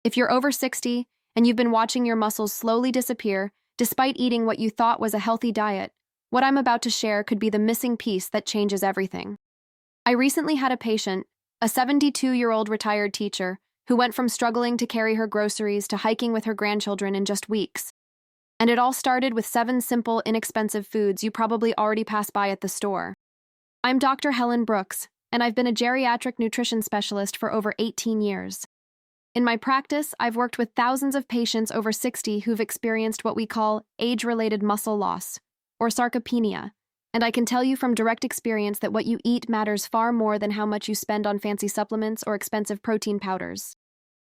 If you're over 60 and you've been watching your muscles slowly disappear despite eating what you thought was a healthy diet, what I'm about to share could be the missing piece that changes everything. I recently had a patient, a 72-year-old retired teacher, who went from struggling to carry her groceries to hiking with her grandchildren in just weeks. And it all started with 7 simple, inexpensive foods you probably already pass by at the store. I'm Dr. Helen Brooks, and I've been a geriatric nutrition specialist for over 18 years. In my practice, I've worked with thousands of patients over 60 who've experienced what we call age-related muscle loss, or sarcopenia, and I can tell you from direct experience that what you eat matters far more than how much you spend on fancy supplements or expensive protein powders.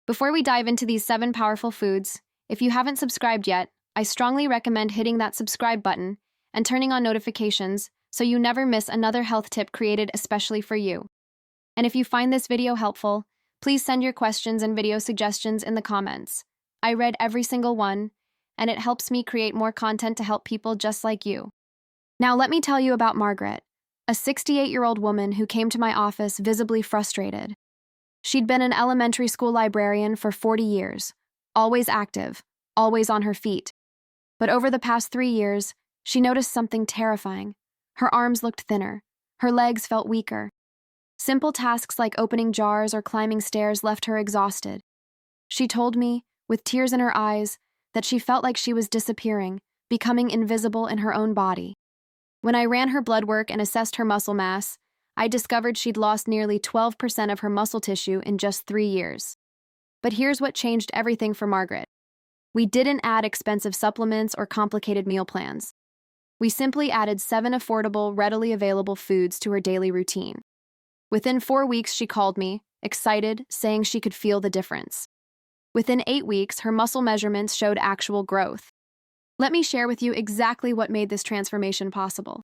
Before we dive into these 7 powerful foods, if you haven't subscribed yet, I strongly recommend hitting that subscribe button and turning on notifications so you never miss another health tip created especially for you. And if you find this video helpful, please send your questions and video suggestions in the comments. I read every single one, and it helps me create more content to help people just like you. Now let me tell you about Margaret, a 68-year-old woman who came to my office visibly frustrated. She'd been an elementary school librarian for 40 years, always active, always on her feet. But over the past 3 years, she noticed something terrifying. Her arms looked thinner, her legs felt weaker. Simple tasks like opening jars or climbing stairs left her exhausted. She told me, with tears in her eyes, that she felt like she was disappearing, becoming invisible in her own body. When I ran her blood work and assessed her muscle mass, I discovered she'd lost nearly 12% of her muscle tissue in just 3 years. But here's what changed everything for Margaret. We didn't add expensive supplements or complicated meal plans. We simply added 7 affordable, readily available foods to her daily routine. Within 4 weeks, she called me, excited, saying she could feel the difference. Within 8 weeks, her muscle measurements showed actual growth. Let me share with you exactly what made this transformation possible.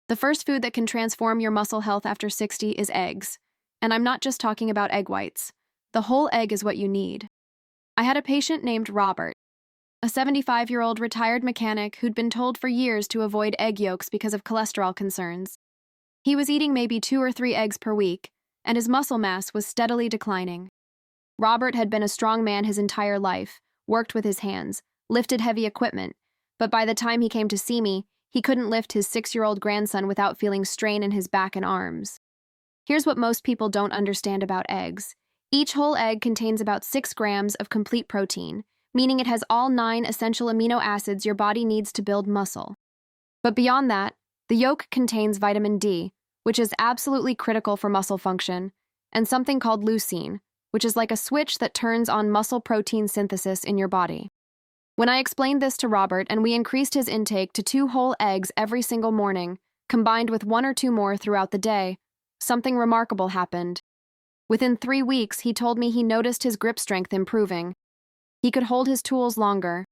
The first food that can transform your muscle health after 60 is eggs. And I'm not just talking about egg whites. The whole egg is what you need. I had a patient named Robert, a 75-year-old retired mechanic who'd been told for years to avoid egg yolks because of cholesterol concerns. He was eating maybe 2 or 3 eggs per week, and his muscle mass was steadily declining. Robert had been a strong man his entire life, worked with his hands, lifted heavy equipment, but by the time he came to see me, he couldn't lift his 6-year-old grandson without feeling strain in his back and arms. Here's what most people don't understand about eggs. Each whole egg contains about 6 grams of complete protein, meaning it has all 9 essential amino acids your body needs to build muscle. But beyond that, the yolk contains vitamin D, which is absolutely critical for muscle function, and something called leucine, which is like a switch that turns on muscle protein synthesis in your body. When I explained this to Robert and we increased his intake to 2 whole eggs every single morning, combined with 1 or 2 more throughout the day, something remarkable happened. Within 3 weeks, he told me he noticed his grip strength improving. He could hold his tools longer.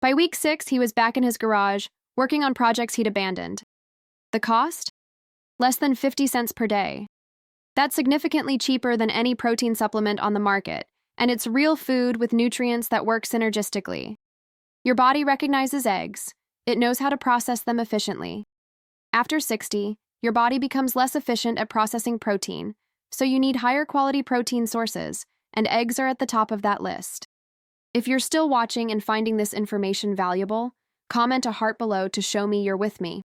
By week 6, he was back in his garage, working on projects he'd abandoned. The cost? Less than 50 cents per day. That's significantly cheaper than any protein supplement on the market, and it's real food with nutrients that work synergistically. Your body recognizes eggs. It knows how to process them efficiently. After 60, your body becomes less efficient at processing protein, so you need higher quality protein sources, and eggs are at the top of that list. If you're still watching and finding this information valuable, comment a heart below to show me you're with me.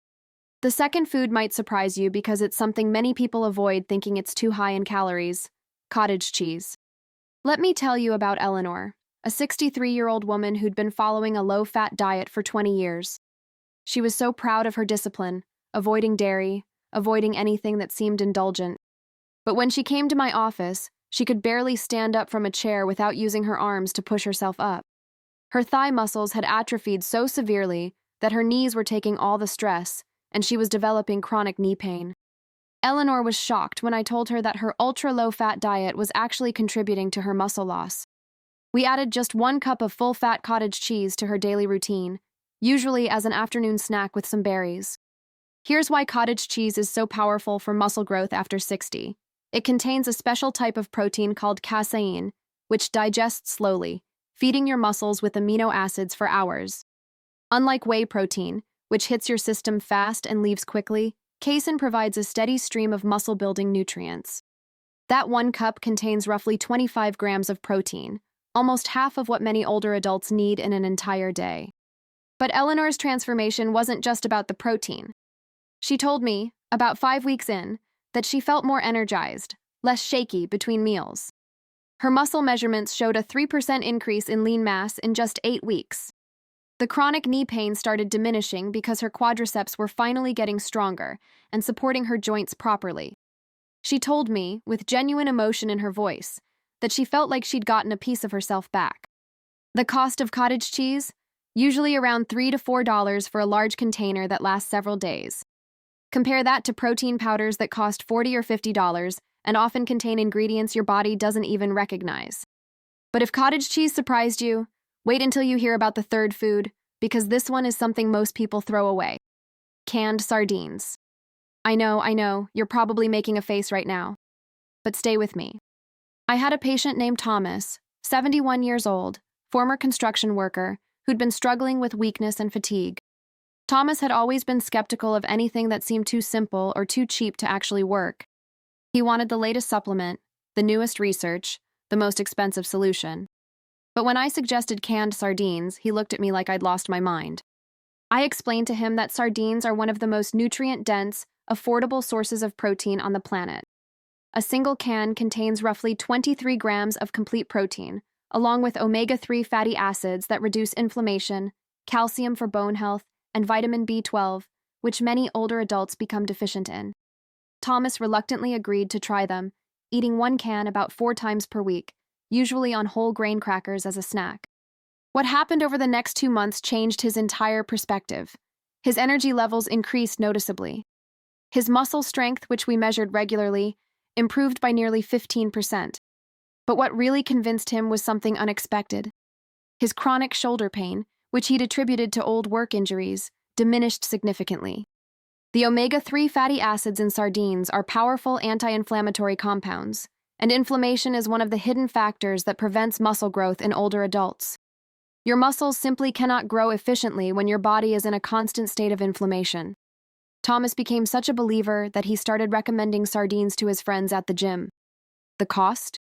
The second food might surprise you because it's something many people avoid thinking it's too high in calories: cottage cheese. Let me tell you about Eleanor, a 63-year-old woman who'd been following a low-fat diet for 20 years. She was so proud of her discipline, avoiding dairy, avoiding anything that seemed indulgent. But when she came to my office, she could barely stand up from a chair without using her arms to push herself up. Her thigh muscles had atrophied so severely that her knees were taking all the stress, and she was developing chronic knee pain. Eleanor was shocked when I told her that her ultra-low-fat diet was actually contributing to her muscle loss. We added just 1 cup of full-fat cottage cheese to her daily routine, usually as an afternoon snack with some berries. Here's why cottage cheese is so powerful for muscle growth after 60. It contains a special type of protein called casein, which digests slowly, feeding your muscles with amino acids for hours. Unlike whey protein, which hits your system fast and leaves quickly, casein provides a steady stream of muscle-building nutrients. That 1 cup contains roughly 25 grams of protein, almost half of what many older adults need in an entire day. But Eleanor's transformation wasn't just about the protein. She told me, about 5 weeks in, that she felt more energized, less shaky between meals. Her muscle measurements showed a 3% increase in lean mass in just 8 weeks. The chronic knee pain started diminishing because her quadriceps were finally getting stronger and supporting her joints properly. She told me, with genuine emotion in her voice, that she felt like she'd gotten a piece of herself back. The cost of cottage cheese? Usually around $3 to $4 for a large container that lasts several days. Compare that to protein powders that cost $40 or $50 and often contain ingredients your body doesn't even recognize. But if cottage cheese surprised you, wait until you hear about the third food, because this one is something most people throw away. Canned sardines. I know, you're probably making a face right now. But stay with me. I had a patient named Thomas, 71 years old, former construction worker, who'd been struggling with weakness and fatigue. Thomas had always been skeptical of anything that seemed too simple or too cheap to actually work. He wanted the latest supplement, the newest research, the most expensive solution. But when I suggested canned sardines, he looked at me like I'd lost my mind. I explained to him that sardines are one of the most nutrient-dense, affordable sources of protein on the planet. A single can contains roughly 23 grams of complete protein, along with omega-3 fatty acids that reduce inflammation, calcium for bone health, and vitamin B12, which many older adults become deficient in. Thomas reluctantly agreed to try them, eating one can about 4 times per week, usually on whole grain crackers as a snack. What happened over the next 2 months changed his entire perspective. His energy levels increased noticeably. His muscle strength, which we measured regularly, improved by nearly 15%. But what really convinced him was something unexpected. His chronic shoulder pain, which he'd attributed to old work injuries, diminished significantly. The omega-3 fatty acids in sardines are powerful anti-inflammatory compounds, and inflammation is one of the hidden factors that prevents muscle growth in older adults. Your muscles simply cannot grow efficiently when your body is in a constant state of inflammation. Thomas became such a believer that he started recommending sardines to his friends at the gym. The cost?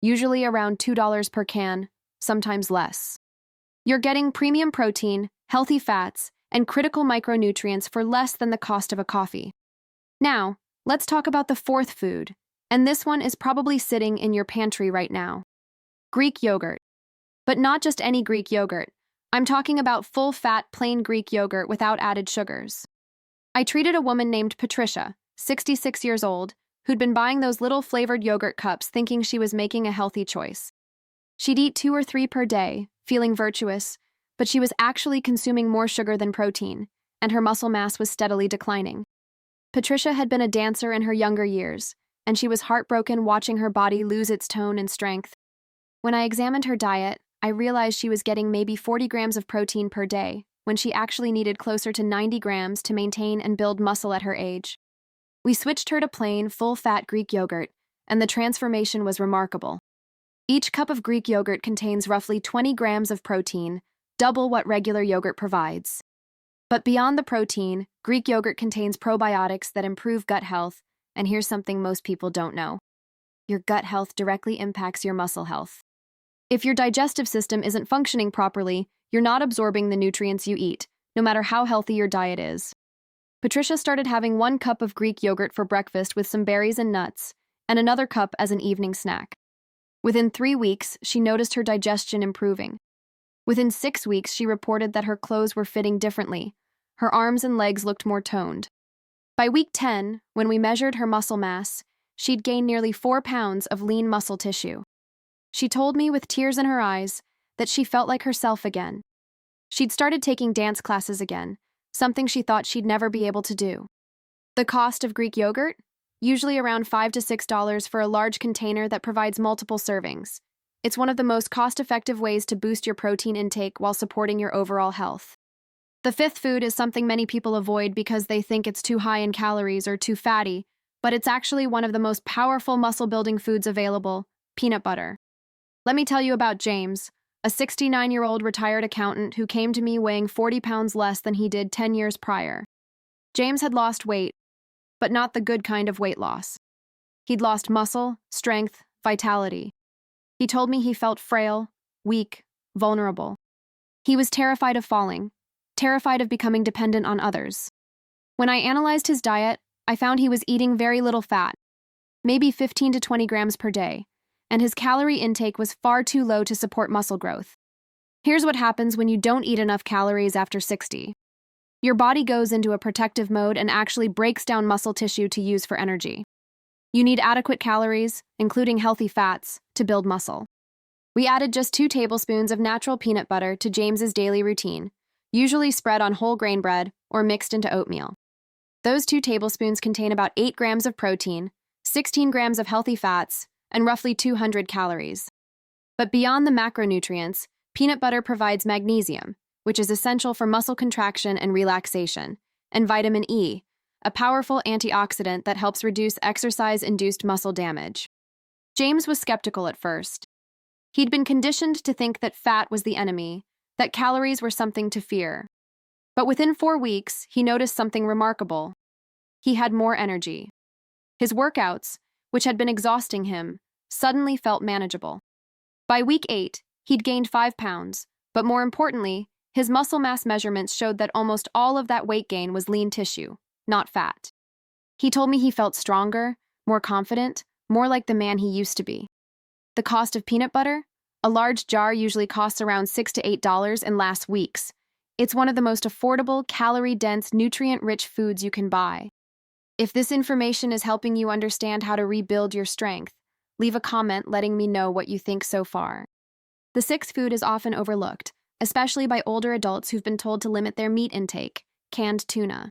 Usually around $2 per can, sometimes less. You're getting premium protein, healthy fats, and critical micronutrients for less than the cost of a coffee. Now, let's talk about the fourth food, and this one is probably sitting in your pantry right now. Greek yogurt. But not just any Greek yogurt. I'm talking about full-fat, plain Greek yogurt without added sugars. I treated a woman named Patricia, 66 years old, who'd been buying those little flavored yogurt cups thinking she was making a healthy choice. She'd eat 2 or 3 per day, feeling virtuous, but she was actually consuming more sugar than protein, and her muscle mass was steadily declining. Patricia had been a dancer in her younger years, and she was heartbroken watching her body lose its tone and strength. When I examined her diet, I realized she was getting maybe 40 grams of protein per day, when she actually needed closer to 90 grams to maintain and build muscle at her age. We switched her to plain, full-fat Greek yogurt, and the transformation was remarkable. Each cup of Greek yogurt contains roughly 20 grams of protein, double what regular yogurt provides. But beyond the protein, Greek yogurt contains probiotics that improve gut health, and here's something most people don't know. Your gut health directly impacts your muscle health. If your digestive system isn't functioning properly, you're not absorbing the nutrients you eat, no matter how healthy your diet is. Patricia started having 1 cup of Greek yogurt for breakfast with some berries and nuts, and another cup as an evening snack. Within 3 weeks, she noticed her digestion improving. Within 6 weeks, she reported that her clothes were fitting differently. Her arms and legs looked more toned. By week 10, when we measured her muscle mass, she'd gained nearly 4 pounds of lean muscle tissue. She told me with tears in her eyes that she felt like herself again. She'd started taking dance classes again, something she thought she'd never be able to do. The cost of Greek yogurt? Usually around $5 to $6 for a large container that provides multiple servings. It's one of the most cost-effective ways to boost your protein intake while supporting your overall health. The fifth food is something many people avoid because they think it's too high in calories or too fatty, but it's actually one of the most powerful muscle-building foods available: peanut butter. Let me tell you about James, a 69-year-old retired accountant who came to me weighing 40 pounds less than he did 10 years prior. James had lost weight, but not the good kind of weight loss. He'd lost muscle, strength, vitality. He told me he felt frail, weak, vulnerable. He was terrified of falling, terrified of becoming dependent on others. When I analyzed his diet, I found he was eating very little fat, maybe 15 to 20 grams per day, and his calorie intake was far too low to support muscle growth. Here's what happens when you don't eat enough calories after 60. Your body goes into a protective mode and actually breaks down muscle tissue to use for energy. You need adequate calories, including healthy fats, to build muscle. We added just 2 tablespoons of natural peanut butter to James's daily routine, usually spread on whole grain bread or mixed into oatmeal. Those 2 tablespoons contain about 8 grams of protein, 16 grams of healthy fats, and roughly 200 calories. But beyond the macronutrients, peanut butter provides magnesium, which is essential for muscle contraction and relaxation, and vitamin E, a powerful antioxidant that helps reduce exercise-induced muscle damage. James was skeptical at first. He'd been conditioned to think that fat was the enemy, that calories were something to fear. But within 4 weeks, he noticed something remarkable. He had more energy. His workouts, which had been exhausting him, suddenly felt manageable. By week 8, he'd gained 5 pounds, but more importantly, his muscle mass measurements showed that almost all of that weight gain was lean tissue, not fat. He told me he felt stronger, more confident, more like the man he used to be. The cost of peanut butter? A large jar usually costs around $6 to $8 and lasts weeks. It's one of the most affordable, calorie-dense, nutrient-rich foods you can buy. If this information is helping you understand how to rebuild your strength, leave a comment letting me know what you think so far. The 6th food is often overlooked, especially by older adults who've been told to limit their meat intake: canned tuna.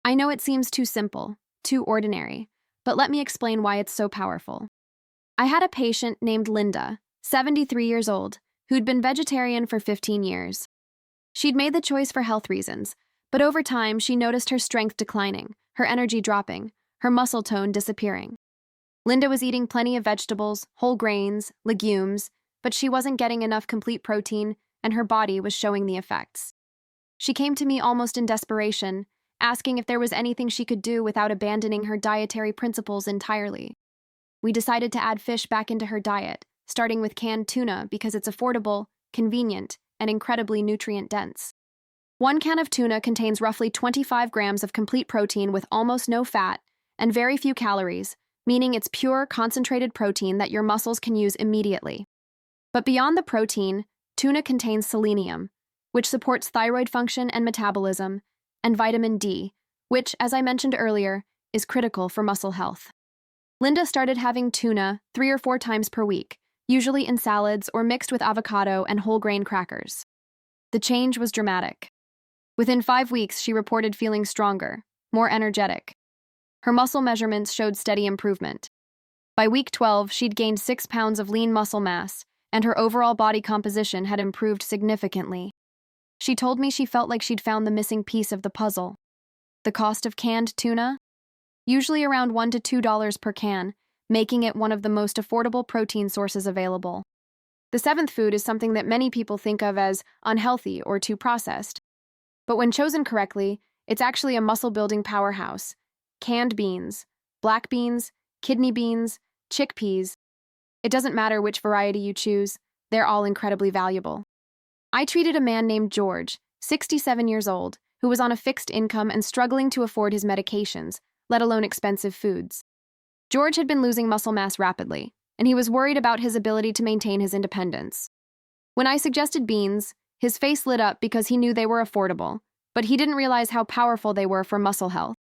I know it seems too simple, too ordinary, but let me explain why it's so powerful. I had a patient named Linda, 73 years old, who'd been vegetarian for 15 years. She'd made the choice for health reasons, but over time she noticed her strength declining, her energy dropping, her muscle tone disappearing. Linda was eating plenty of vegetables, whole grains, legumes, but she wasn't getting enough complete protein, and her body was showing the effects. She came to me almost in desperation, asking if there was anything she could do without abandoning her dietary principles entirely. We decided to add fish back into her diet, starting with canned tuna because it's affordable, convenient, and incredibly nutrient-dense. 1 can of tuna contains roughly 25 grams of complete protein with almost no fat and very few calories, meaning it's pure, concentrated protein that your muscles can use immediately. But beyond the protein, tuna contains selenium, which supports thyroid function and metabolism, and vitamin D, which, as I mentioned earlier, is critical for muscle health. Linda started having tuna 3 or 4 times per week, usually in salads or mixed with avocado and whole grain crackers. The change was dramatic. Within 5 weeks, she reported feeling stronger, more energetic. Her muscle measurements showed steady improvement. By week 12, she'd gained 6 pounds of lean muscle mass, and her overall body composition had improved significantly. She told me she felt like she'd found the missing piece of the puzzle. The cost of canned tuna? Usually around $1 to $2 per can, making it one of the most affordable protein sources available. The 7th food is something that many people think of as unhealthy or too processed. But when chosen correctly, it's actually a muscle-building powerhouse. Canned beans, black beans, kidney beans, chickpeas. It doesn't matter which variety you choose, they're all incredibly valuable. I treated a man named George, 67 years old, who was on a fixed income and struggling to afford his medications, let alone expensive foods. George had been losing muscle mass rapidly, and he was worried about his ability to maintain his independence. When I suggested beans, his face lit up because he knew they were affordable, but he didn't realize how powerful they were for muscle health.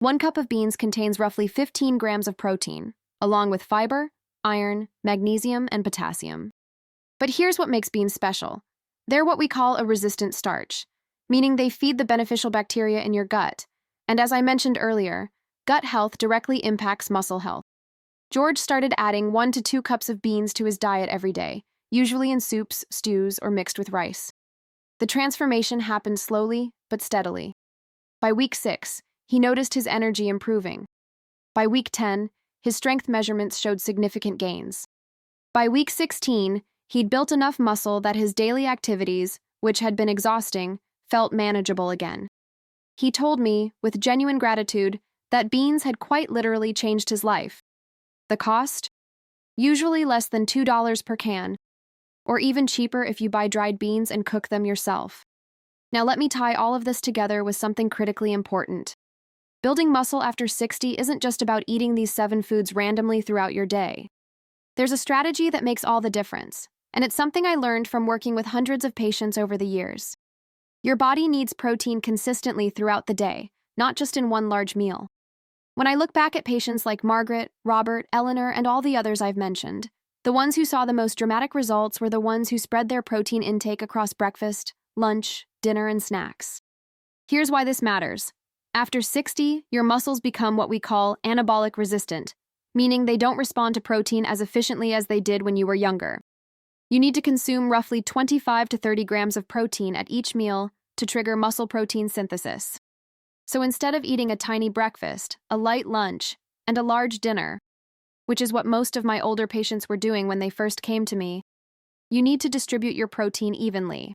1 cup of beans contains roughly 15 grams of protein, along with fiber, iron, magnesium, and potassium. But here's what makes beans special. They're what we call a resistant starch, meaning they feed the beneficial bacteria in your gut. And as I mentioned earlier, gut health directly impacts muscle health. George started adding 1 to 2 cups of beans to his diet every day, usually in soups, stews, or mixed with rice. The transformation happened slowly but steadily. By week 6, he noticed his energy improving. By week 10, his strength measurements showed significant gains. By week 16, he'd built enough muscle that his daily activities, which had been exhausting, felt manageable again. He told me, with genuine gratitude, that beans had quite literally changed his life. The cost? Usually less than $2 per can, or even cheaper if you buy dried beans and cook them yourself. Now let me tie all of this together with something critically important. Building muscle after 60 isn't just about eating these 7 foods randomly throughout your day. There's a strategy that makes all the difference, and it's something I learned from working with hundreds of patients over the years. Your body needs protein consistently throughout the day, not just in one large meal. When I look back at patients like Margaret, Robert, Eleanor, and all the others I've mentioned, the ones who saw the most dramatic results were the ones who spread their protein intake across breakfast, lunch, dinner, and snacks. Here's why this matters. After 60, your muscles become what we call anabolic resistant, meaning they don't respond to protein as efficiently as they did when you were younger. You need to consume roughly 25 to 30 grams of protein at each meal to trigger muscle protein synthesis. So instead of eating a tiny breakfast, a light lunch, and a large dinner, which is what most of my older patients were doing when they first came to me, you need to distribute your protein evenly.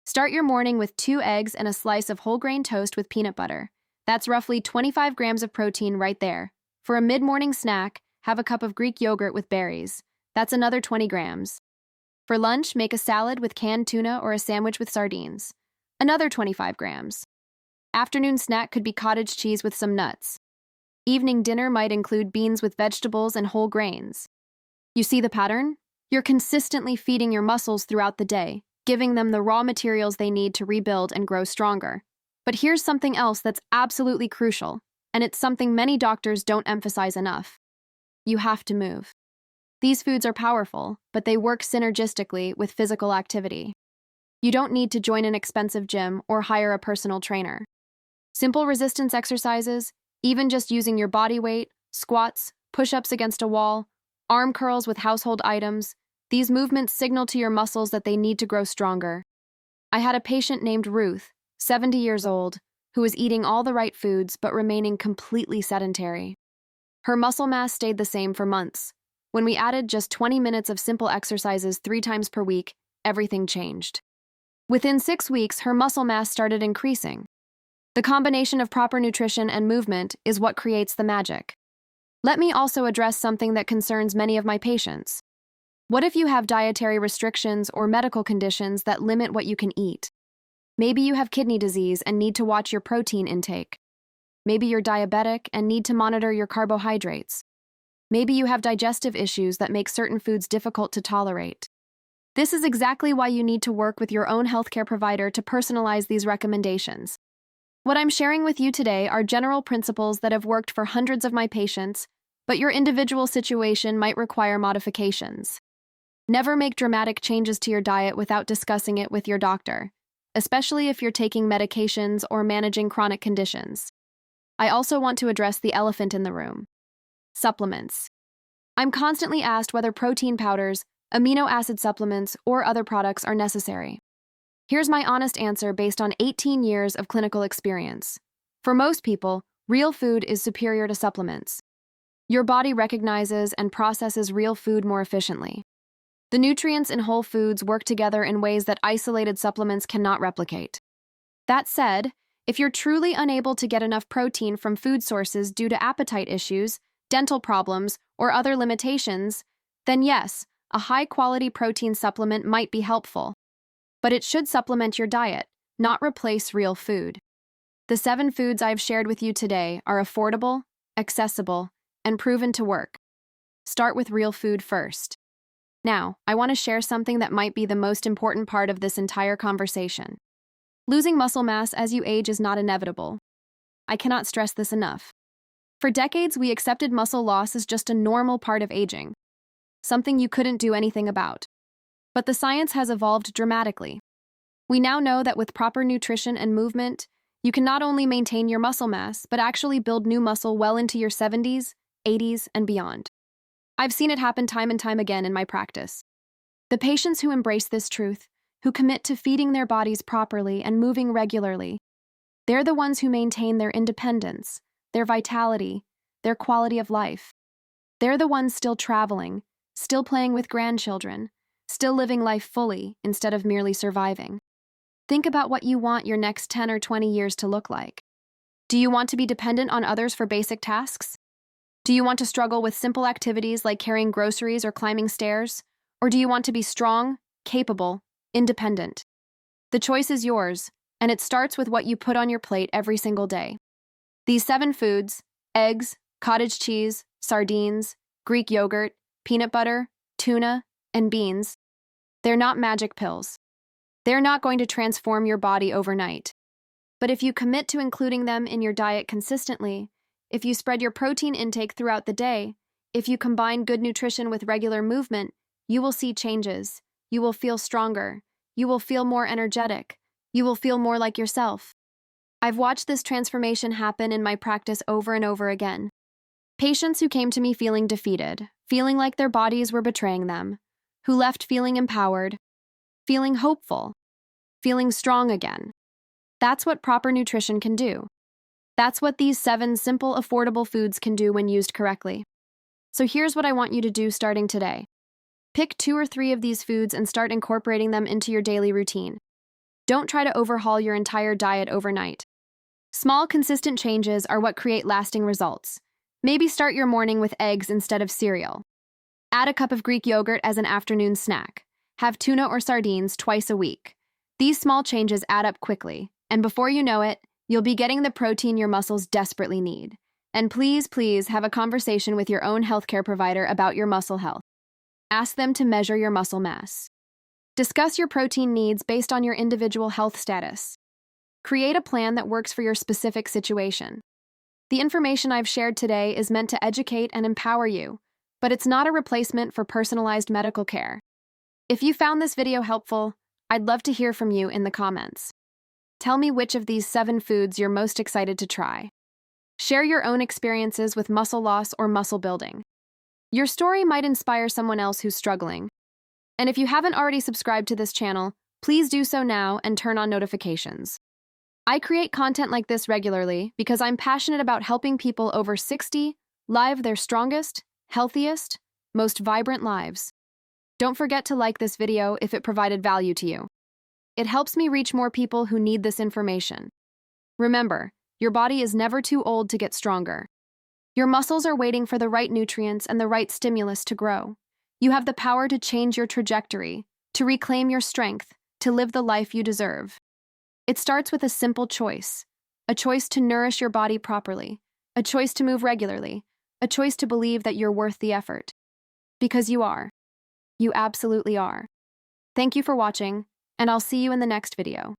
Start your morning with 2 eggs and a slice of whole grain toast with peanut butter. That's roughly 25 grams of protein right there. For a mid-morning snack, have a cup of Greek yogurt with berries. That's another 20 grams. For lunch, make a salad with canned tuna or a sandwich with sardines. Another 25 grams. Afternoon snack could be cottage cheese with some nuts. Evening dinner might include beans with vegetables and whole grains. You see the pattern? You're consistently feeding your muscles throughout the day, giving them the raw materials they need to rebuild and grow stronger. But here's something else that's absolutely crucial, and it's something many doctors don't emphasize enough. You have to move. These foods are powerful, but they work synergistically with physical activity. You don't need to join an expensive gym or hire a personal trainer. Simple resistance exercises, even just using your body weight, squats, push-ups against a wall, arm curls with household items, these movements signal to your muscles that they need to grow stronger. I had a patient named Ruth, 70 years old, who was eating all the right foods but remaining completely sedentary. Her muscle mass stayed the same for months. When we added just 20 minutes of simple exercises 3 times per week, everything changed. Within 6 weeks, her muscle mass started increasing. The combination of proper nutrition and movement is what creates the magic. Let me also address something that concerns many of my patients. What if you have dietary restrictions or medical conditions that limit what you can eat? Maybe you have kidney disease and need to watch your protein intake. Maybe you're diabetic and need to monitor your carbohydrates. Maybe you have digestive issues that make certain foods difficult to tolerate. This is exactly why you need to work with your own healthcare provider to personalize these recommendations. What I'm sharing with you today are general principles that have worked for hundreds of my patients, but your individual situation might require modifications. Never make dramatic changes to your diet without discussing it with your doctor, especially if you're taking medications or managing chronic conditions. I also want to address the elephant in the room: supplements. I'm constantly asked whether protein powders, amino acid supplements, or other products are necessary. Here's my honest answer based on 18 years of clinical experience. For most people, real food is superior to supplements. Your body recognizes and processes real food more efficiently. The nutrients in whole foods work together in ways that isolated supplements cannot replicate. That said, if you're truly unable to get enough protein from food sources due to appetite issues, dental problems, or other limitations, then yes, a high-quality protein supplement might be helpful. But it should supplement your diet, not replace real food. The 7 foods I've shared with you today are affordable, accessible, and proven to work. Start with real food first. Now, I want to share something that might be the most important part of this entire conversation. Losing muscle mass as you age is not inevitable. I cannot stress this enough. For decades, we accepted muscle loss as just a normal part of aging, something you couldn't do anything about. But the science has evolved dramatically. We now know that with proper nutrition and movement, you can not only maintain your muscle mass, but actually build new muscle well into your 70s, 80s, and beyond. I've seen it happen time and time again in my practice. The patients who embrace this truth, who commit to feeding their bodies properly and moving regularly, they're the ones who maintain their independence, their vitality, their quality of life. They're the ones still traveling, still playing with grandchildren, still living life fully instead of merely surviving. Think about what you want your next 10 or 20 years to look like. Do you want to be dependent on others for basic tasks? Do you want to struggle with simple activities like carrying groceries or climbing stairs? Or do you want to be strong, capable, independent. The choice is yours, and it starts with what you put on your plate every single day. These 7 foods, eggs, cottage cheese, sardines, Greek yogurt, peanut butter, tuna, and beans, they're not magic pills. They're not going to transform your body overnight. But if you commit to including them in your diet consistently, if you spread your protein intake throughout the day, if you combine good nutrition with regular movement, you will see changes. You will feel stronger. You will feel more energetic. You will feel more like yourself. I've watched this transformation happen in my practice over and over again. Patients who came to me feeling defeated, feeling like their bodies were betraying them, who left feeling empowered, feeling hopeful, feeling strong again. That's what proper nutrition can do. That's what these 7 simple, affordable foods can do when used correctly. So here's what I want you to do starting today. Pick 2 or 3 of these foods and start incorporating them into your daily routine. Don't try to overhaul your entire diet overnight. Small, consistent changes are what create lasting results. Maybe start your morning with eggs instead of cereal. Add a cup of Greek yogurt as an afternoon snack. Have tuna or sardines twice a week. These small changes add up quickly, and before you know it, you'll be getting the protein your muscles desperately need. And please have a conversation with your own healthcare provider about your muscle health. Ask them to measure your muscle mass. Discuss your protein needs based on your individual health status. Create a plan that works for your specific situation. The information I've shared today is meant to educate and empower you, but it's not a replacement for personalized medical care. If you found this video helpful, I'd love to hear from you in the comments. Tell me which of these 7 foods you're most excited to try. Share your own experiences with muscle loss or muscle building. Your story might inspire someone else who's struggling. And if you haven't already subscribed to this channel, please do so now and turn on notifications. I create content like this regularly because I'm passionate about helping people over 60 live their strongest, healthiest, most vibrant lives. Don't forget to like this video if it provided value to you. It helps me reach more people who need this information. Remember, your body is never too old to get stronger. Your muscles are waiting for the right nutrients and the right stimulus to grow. You have the power to change your trajectory, to reclaim your strength, to live the life you deserve. It starts with a simple choice. A choice to nourish your body properly. A choice to move regularly. A choice to believe that you're worth the effort. Because you are. You absolutely are. Thank you for watching, and I'll see you in the next video.